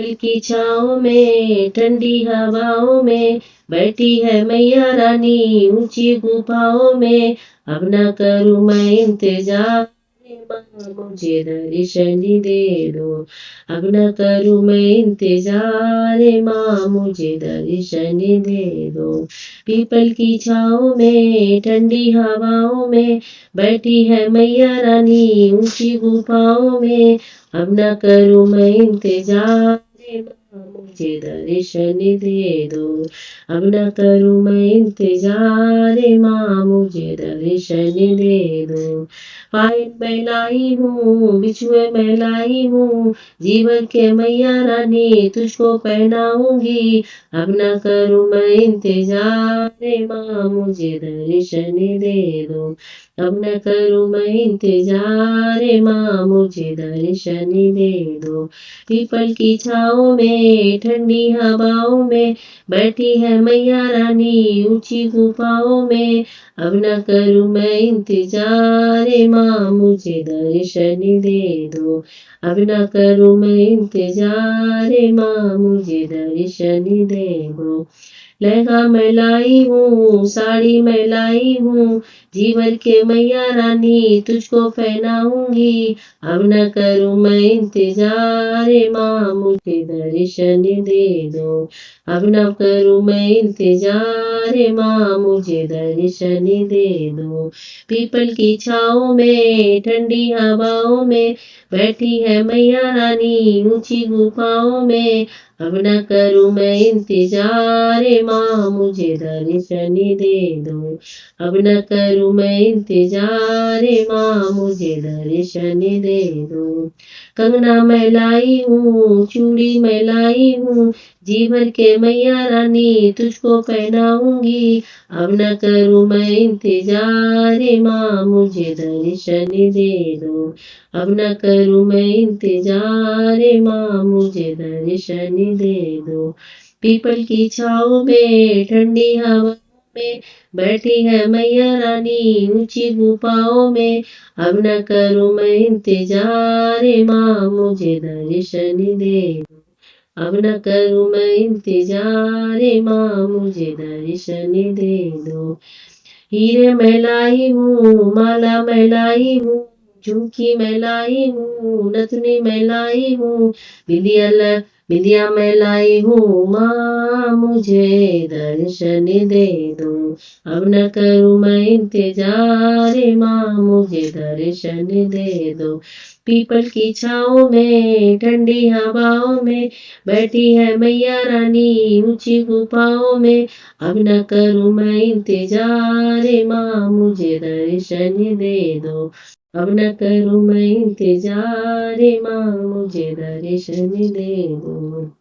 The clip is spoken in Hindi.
पेड़ की छाँव में ठंडी हवाओं में बैठी है मैया रानी ऊंची गुफाओं में। अब ना करूँ मैं इंतजार, माँ मुझे दर्शन दे दो। अब ना करूँ मैं इंतजार, माँ मुझे दर्शन दे दो। पीपल की छाँव में ठंडी हवाओं में बैठी है मैया रानी ऊंची गुफाओं में। अब ना करूँ मैं इंतजार, माँ मुझे दर्शन दे दो। अब ना करूँ मैं इंतजार, माँ मुझे दर्शन दे दो। पायल मैं लाई हूँ बिछुए मैं लाई हूँ, जीवन के मैया रानी तुझको पहनाऊंगी। अब ना करूँ मैं इंतजार, माँ मुझे दर्शन दे दो। अब न करूँ मैं इंतजार, माँ मुझे दर्शन दे दो। पीपल की छाँव में ठंडी हवाओं में बैठी है मैया रानी ऊंची गुफाओं में। अब न करूँ मैं इंतजार, माँ मुझे दर्शन दे दो। अब न करूँ मैं इंतजार, माँ मुझे दर्शन दे दो। लहंगा मैं लाई हूँ साड़ी मैं लाई हूँ, जीवन के मैया रानी तुझको पहनाऊंगी। अब न करूँ मैं इंतजार, माँ मुझे दर्शन दे दो। अब न करूँ मैं इंतजार, माँ मुझे दर्शन दे दो। पीपल की छाँव में ठंडी हवाओं में बैठी है मैया रानी ऊंची गुफाओं में। अब न करूँ मैं इंतजार, माँ मुझे दर्शन दे दो। अब न करूँ मैं इंतजार, माँ मुझे दर्शन दे दो। कंगना मैं लाई हूँ चूड़ी मैं लाई हूँ, जीवन के मैया रानी तुझको पहनाऊंगी। अब न करूँ मैं इंतजार, माँ मुझे दर्शन दे दो। अब न करूँ मैं इंतजार, माँ मुझे दर्शन दे दो। पीपल की छाँव में ठंडी हवा में बैठी है मैया रानी ऊंची गुफाओं में। अब न करूँ मैं इंतजार, माँ मुझे दर्शन दे दो। अब न करूँ मैं इंतजार, माँ मुझे दर्शन दे दो। हीरे मैं लाई हूँ माला मैं लाई हूँ, झुमकी मैं लाई हूँ नथनी मैं लाई हूँ, बिंदिया मैं लाई हूँ, माँ मुझे दर्शन दे दो। अब न करूँ मैं इंतजार, माँ मुझे दर्शन दे दो। पीपल की छाँव में ठंडी हवाओं में बैठी है मैया रानी ऊंची गुफाओं में। अब न करूँ मैं इंतजार, माँ मुझे दर्शन दे दो। अब न करूँ मैं इंतजार, माँ मुझे दर्शन दे दो।